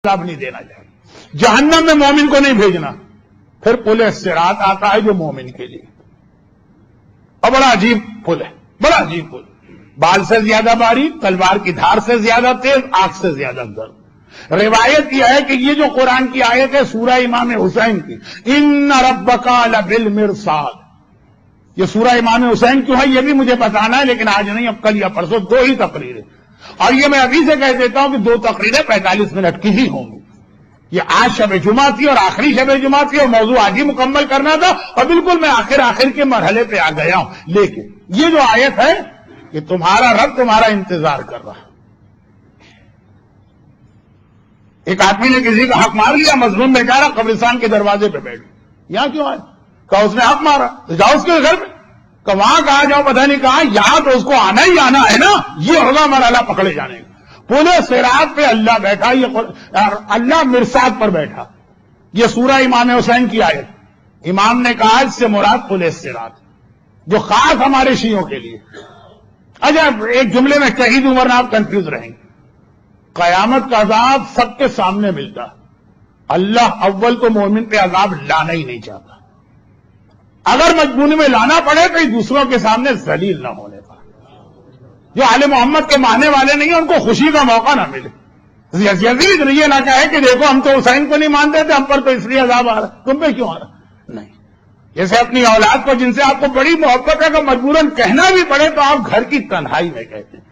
عذاب نہیں دینا چاہیے، جہنم میں مومن کو نہیں بھیجنا۔ پھر پل صراط آتا ہے جو مومن کے لیے، اور بڑا عجیب پل ہے، بڑا عجیب پل، بال سے زیادہ باریک، تلوار کی دھار سے زیادہ تیز، آگ سے زیادہ گرم۔ روایت یہ ہے کہ یہ جو قرآن کی آیت ہے سورہ امام حسین کی، ان ربک لبالمرصاد، یہ سورہ امام حسین کیوں ہے یہ بھی مجھے بتانا ہے، لیکن آج نہیں، اب کل یا پرسوں 2 ہی تقریریں، اور یہ میں ابھی سے کہہ دیتا ہوں کہ 2 تقریریں 45 منٹ کی ہی ہوں گی۔ یہ آج شب جمعہ تھی اور آخری شب جمعہ تھی، اور موضوع آج ہی مکمل کرنا تھا، اور بالکل میں آخر کے مرحلے پہ آ گیا ہوں۔ لیکن یہ جو آیت ہے کہ تمہارا رب تمہارا انتظار کر رہا ہے۔ ایک آدمی نے کسی کا حق مار لیا، مظلوم بیچارہ قبرستان کے دروازے پہ بیٹھ، یہاں کیوں آئے؟ کہا اس نے حق مارا، تو جاؤ اس کے گھر پہ، کہ وہاں کہا جاؤ، پتہ نہیں کہا، یہاں تو اس کو آنا ہی آنا ہے نا، یہ ہوگا مرحلہ پکڑے جانے کا۔ پل صراط پہ اللہ بیٹھا، یہ اللہ مرصاد پر بیٹھا، یہ سورہ امام حسین کی آیت۔ امام نے کہا اس سے مراد پل صراط، جو خاص ہمارے شیعوں کے لیے۔ اچھا ایک جملے میں کہہ دوں ورنہ آپ کنفیوز رہیں گے، قیامت کا عذاب سب کے سامنے ملتا، اللہ اول تو مومن پہ عذاب لانا ہی نہیں چاہتا، اگر مجبوری میں لانا پڑے تو دوسروں کے سامنے ذلیل نہ ہونے پائے۔ جو آل محمد کے ماننے والے نہیں ہیں ان کو خوشی کا موقع نہ ملے، یزید یہ نہ کہے کہ دیکھو ہم تو حسین کو نہیں مانتے تھے، ہم پر تو اس لیے عذاب آ رہا، تم پہ کیوں آ رہا؟ نہیں، جیسے اپنی اولاد کو جن سے آپ کو بڑی محبت ہے کہ مجبوراً کہنا بھی پڑے تو آپ گھر کی تنہائی میں کہتے ہیں،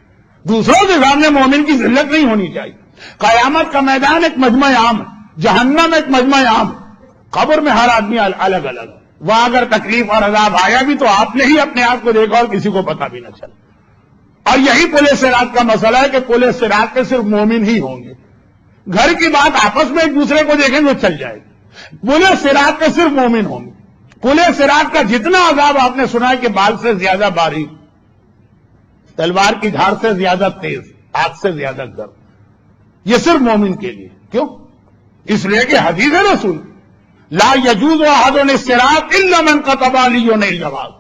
دوسروں کے سامنے مومن کی ذلت نہیں ہونی چاہیے۔ قیامت کا میدان ایک مجمع عام ہے، جہنم ایک مجمع عام ہے، قبر میں ہر آدمی الگ الگ، وہاں اگر تکلیف اور عذاب آیا بھی تو آپ نے ہی اپنے آپ کو دیکھا اور کسی کو پتا بھی نہ چلا۔ اور یہی پل صراط کا مسئلہ ہے کہ پل صراط پہ صرف مومن ہی ہوں گے، گھر کی بات آپس میں ایک دوسرے کو دیکھیں تو چل جائے گی، پل صراط پہ صرف مومن ہوں گے۔ پل صراط کا جتنا عذاب آپ نے سنا ہے کہ بال سے زیادہ باریک، تلوار کی دھار سے زیادہ تیز، آگ سے زیادہ گرم، یہ صرف مومن کے لیے۔ کیوں؟ اس لیے کہ حدیث رسول لا یجوز احد الصراط الا من كتب علی الجواز،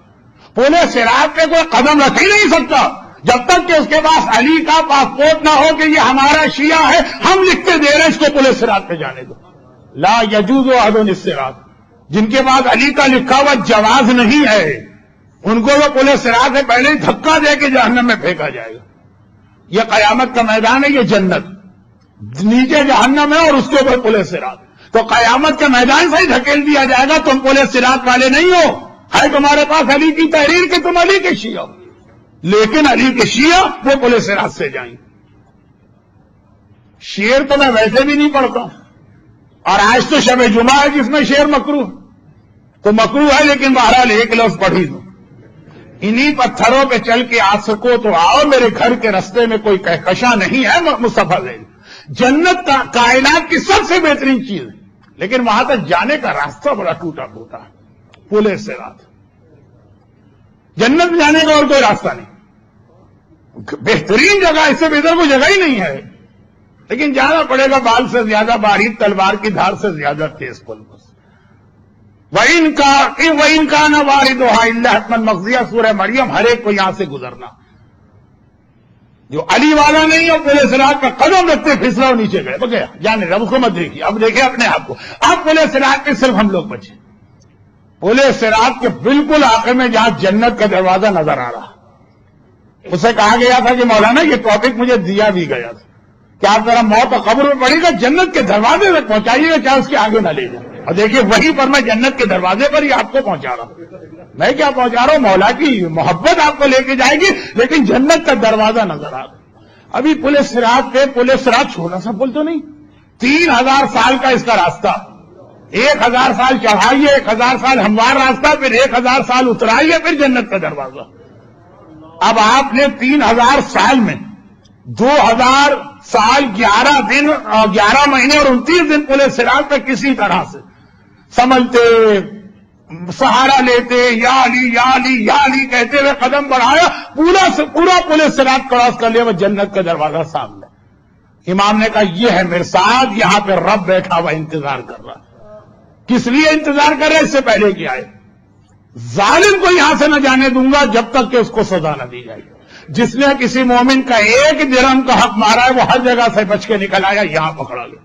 پل صراط پہ کوئی قدم رکھ ہی نہیں سکتا جب تک کہ اس کے پاس علی کا پاسپورٹ نہ ہو کہ یہ ہمارا شیعہ ہے، ہم لکھتے دے رہے ہیں اس کو پل صراط پہ جانے دو۔ لا یجوز احد الصراط، جن کے پاس علی کا لکھا ہوا جواز نہیں ہے ان کو وہ پل صراط سے پہلے ہی دھکا دے کے جہنم میں پھینکا جائے گا۔ یہ قیامت کا میدان ہے، یہ جنت، نیچے جہنم ہے اور اس کے اوپر پل صراط، تو قیامت کے میدان سے ہی دھکیل دیا جائے گا، تم پل صراط والے نہیں ہو، ہے تمہارے پاس علی کی تحریر کہ تم علی کے شیعہ ہو، لیکن علی کے شیعہ وہ پل صراط سے جائیں۔ شعر تو میں ویسے بھی نہیں پڑھتا ہوں، اور آج تو شب جمعہ ہے جس میں شعر مکروہ، تو مکروہ ہے لیکن بہرحال ایک لفظ پڑھی دو، انہی پتھروں پہ چل کے آ سکو تو آؤ، میرے گھر کے رستے میں کوئی کہکشاں نہیں ہے، مصطفیٰ زین جنت کائنات کی سب سے بہترین چیز ہے، لیکن وہاں تک جانے کا راستہ بڑا ٹوٹا پھوٹا ہے۔ پل صراط، جنت میں جانے کا اور کوئی راستہ نہیں، بہترین جگہ، اس سے بہتر کوئی جگہ ہی نہیں ہے، لیکن جانا پڑے گا بال سے زیادہ باریک، تلوار کی دھار سے زیادہ تیز پل پر۔ وَإِن كَانَ وَارِدُهَا إِلَّا حَتْمًا مَقْضِيًّا، سورہ مریم، ہر ایک کو یہاں سے گزرنا، جو علی والا نہیں ہے پل صراط کا قدم رکھتے پھسلا اور نیچے گئے، گیا جانے رب کو مت دیکھیے، اب دیکھیں اپنے آپ کو، اب پل صراط پہ صرف ہم لوگ بچے، پل صراط کے بالکل آخر میں جہاں جنت کا دروازہ نظر آ رہا، اسے کہا گیا تھا کہ مولانا یہ ٹاپک مجھے دیا بھی گیا تھا کہ آپ ذرا موت و قبر میں پڑے گا، جنت کے دروازے تک پہنچائیے گا، چاہے اس کے آگے نہ لے جائیں، اور دیکھیے وہیں پر میں جنت کے دروازے پر ہی آپ کو پہنچا رہا ہوں، میں کیا پہنچا رہا ہوں، مولا کی محبت آپ کو لے کے جائے گی، لیکن جنت کا دروازہ نظر آ رہا۔ ابھی پل صراط پہ، پل صراط چھوٹا سا پل تو نہیں، 3000 سال کا اس کا راستہ، 1000 سال چڑھائیے، 1000 سال ہموار راستہ، پھر 1000 سال اترائیے، پھر جنت کا دروازہ۔ اب آپ نے 3000 سال میں 2000 سال 11 دن اور 11 مہینے اور 29 دن پل صراط پہ کسی طرح سے سمجھتے، سہارا لیتے، یا علی یا علی یا علی کہتے ہوئے قدم بڑھایا، پورا پل صراط کراس کر لیا، وہ جنت کا دروازہ سامنے۔ امام نے کہا یہ ہے مرصاد، یہاں پہ رب بیٹھا ہوا انتظار کر رہا ہے۔ کس لیے انتظار کر رہے؟ اس سے پہلے کیا ہے، ظالم کو یہاں سے نہ جانے دوں گا جب تک کہ اس کو سزا نہ دی جائے، جس نے کسی مومن کا 1 درہم کا حق مارا ہے وہ ہر جگہ سے بچ کے نکل آیا، یہاں پکڑا گیا،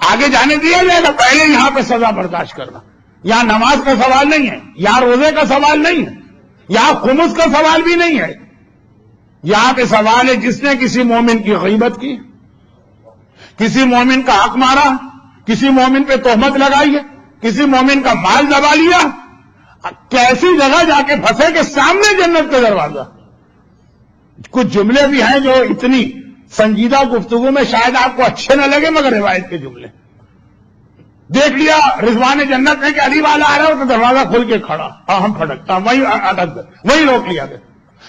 آگے جانے دیا جائے گا؟ پہلے یہاں پہ سزا برداشت کرنا. یہاں نماز کا سوال نہیں ہے، یہاں روزے کا سوال نہیں ہے، یہاں خمس کا سوال بھی نہیں ہے. یہاں پہ سوال ہے جس نے کسی مومن کی غیبت کی، کسی مومن کا حق مارا، کسی مومن پہ تہمت لگائی ہے، کسی مومن کا مال دبا لیا، کیسی جگہ جا کے پھنسے کہ سامنے جنت کا دروازہ. کچھ جملے بھی ہیں جو اتنی سنجیدہ گفتگو میں شاید آپ کو اچھے نہ لگے، مگر روایت کے جملے. دیکھ لیا رضوان جنت میں کہ علی والا آ رہا ہو تو دروازہ کھل کے کھڑا، ہم پھٹکتا، وہی اٹک گئے، وہی روک لیا گیا.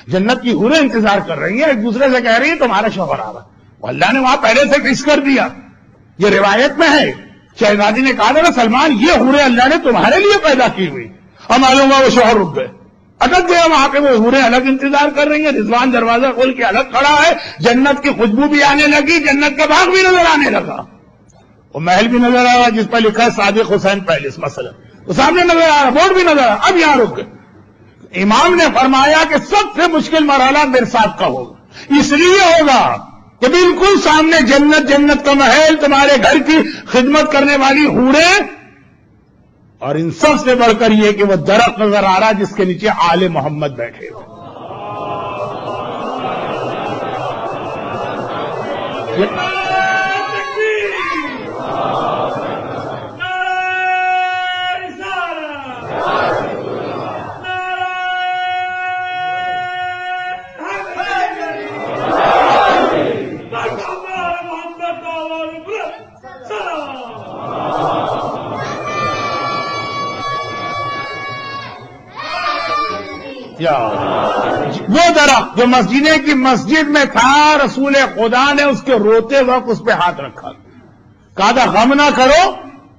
جنت کی حوریں انتظار کر رہی ہیں، ایک دوسرے سے کہہ رہی ہیں تمہارا شوہر آ رہا. اللہ نے وہاں پہلے سے فکس کر دیا. یہ روایت میں ہے. شہزادی نے کہا تھا سلمان یہ حوریں اللہ نے تمہارے لیے پیدا کی ہوئی. اب معلوم ہوا وہ شوہر رک گئے، اٹک گیا وہاں پہ. وہ حوریں الگ انتظار کر رہی ہیں، رضوان دروازہ کھول کے الگ کھڑا ہے. جنت کی خوشبو بھی آنے لگی، جنت کا باغ بھی نظر آنے لگا، وہ محل بھی نظر آ رہا جس پر لکھا ہے صادق حسین پیلس مثلا، وہ سامنے نظر آ رہا، بورڈ بھی نظر آ رہا. اب یہاں رک گئے. امام نے فرمایا کہ سب سے مشکل مرحلہ میرے ساتھ کا ہوگا. اس لیے ہوگا کہ بالکل سامنے جنت، جنت کا محل، تمہارے گھر کی خدمت کرنے والی حوریں، اور ان سب سے بڑھ کر یہ کہ وہ درخت نظر آ رہا جس کے نیچے آل محمد بیٹھے ہوئے. وہ درخت جو مسجد میں تھا، رسول خدا نے اس کے روتے وقت اس پہ ہاتھ رکھا، کہا تھا غم نہ کرو،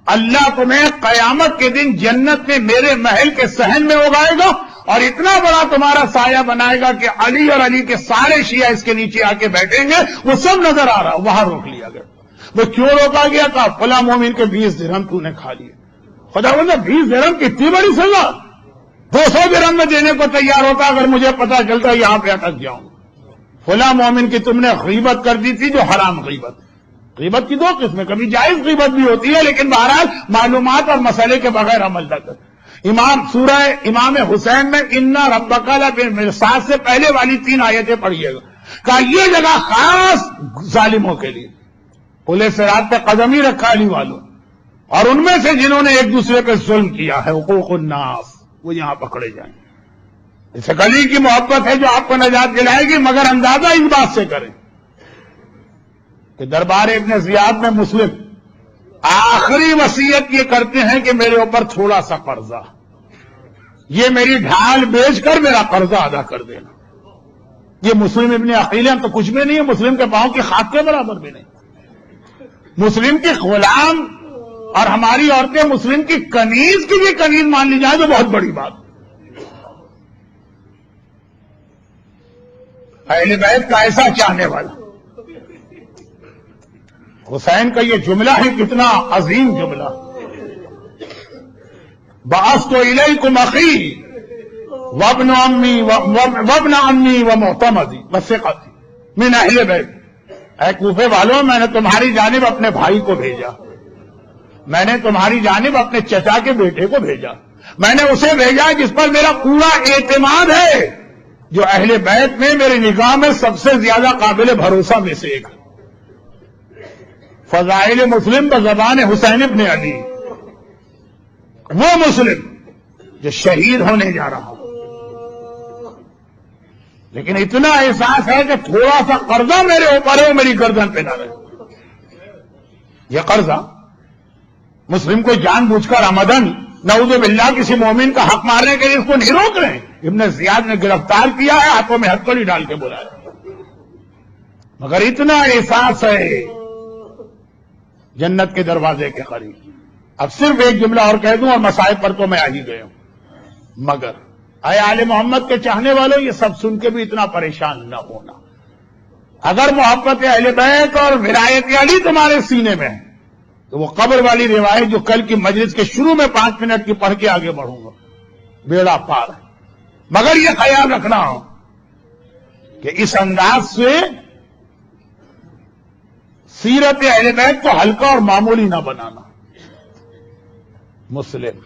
اللہ تمہیں قیامت کے دن جنت میں میرے محل کے صحن میں اگائے گا اور اتنا بڑا تمہارا سایہ بنائے گا کہ علی اور علی کے سارے شیعہ اس کے نیچے آ کے بیٹھیں گے. وہ سب نظر آ رہا، وہاں روک لیا گیا. وہ کیوں روکا گیا؟ کہا فلاں مومن کے 20 درہم تو نے کھا لیے. خدا بندہ 20 درہم کتنی بڑی سزا، 200 درہم میں دینے کو تیار ہوتا اگر مجھے پتا چلتا یہاں پہ اٹک جاؤں. فلاں مومن کی تم نے غیبت کر دی تھی، جو حرام غیبت. غیبت کی 2 قسمیں، کبھی جائز غیبت بھی ہوتی ہے لیکن بہرحال معلومات اور مسئلے کے بغیر عمل نہ کر. سورہ امام حسین میں انا ربک بالمرصاد سے پہلے والی 3 آیتیں پڑھیے گا. کہا یہ جگہ خاص ظالموں کے لیے. پل صراط پہ قدم ہی رکھا علی والوں، اور ان میں سے جنہوں نے ایک دوسرے پہ ظلم کیا ہے، حقوق الناس، وہ یہاں پکڑے جائیں. اسے علی کی محبت ہے جو آپ کو نجات دلائے گی، مگر اندازہ اس بات سے کریں کہ دربار ابن زیاد میں مسلم آخری وصیت یہ کرتے ہیں کہ میرے اوپر تھوڑا سا قرضہ، یہ میری ڈھال بیچ کر میرا قرضہ ادا کر دینا. یہ مسلم ابن عقیل تو کچھ بھی نہیں ہے، مسلم کے پاؤں کی خاک کے برابر بھی نہیں. مسلم کے غلام اور ہماری عورتیں مسلم کی کنیز کی بھی کنیز مان لی جائے تو بہت بڑی بات. اہل بیت کا ایسا چاہنے والا حسین کا یہ جملہ ہے، کتنا عظیم جملہ. بعثت الیکم اخی وابن عمی ومعتمدی وثقتی من اہل بیت. اے کوفے والوں، میں نے تمہاری جانب اپنے بھائی کو بھیجا، میں نے تمہاری جانب اپنے چچا کے بیٹے کو بھیجا، میں نے اسے بھیجا جس پر میرا پورا اعتماد ہے، جو اہل بیت میں میری نگاہ میں سب سے زیادہ قابل بھروسہ میں سے ایک ہے. فضائل مسلم بزبان حسین ابن علی، وہ مسلم جو شہید ہونے جا رہا ہو، لیکن اتنا احساس ہے کہ تھوڑا سا قرضہ میرے اوپر ہے، وہ میری گردن پہ نہ رہے. یہ قرضہ مسلم کو جان بوجھ کر عمدن نعوذ باللہ کسی مومن کا حق مارنے کے لیے اس کو نہیں روک رہے ہیں. ابن زیاد نے گرفتار کیا ہے، ہاتھوں میں ہتھکڑی ڈال کے بلایا، مگر اتنا احساس ہے جنت کے دروازے کے قریب. اب صرف ایک جملہ اور کہہ دوں اور مسائل پر تو میں آ ہی گیا ہوں. مگر اے آل محمد کے چاہنے والوں، یہ سب سن کے بھی اتنا پریشان نہ ہونا. اگر محبت اہل بیت اور ولایت علی تمہارے سینے میں ہے تو وہ قبر والی روایت جو کل کی مجلس کے شروع میں 5 منٹ کی پڑھ کے آگے بڑھوں گا، بیڑا پار ہے. مگر یہ خیال رکھنا ہو کہ اس انداز سے سیرت اہل بیت کو ہلکا اور معمولی نہ بنانا. مسلم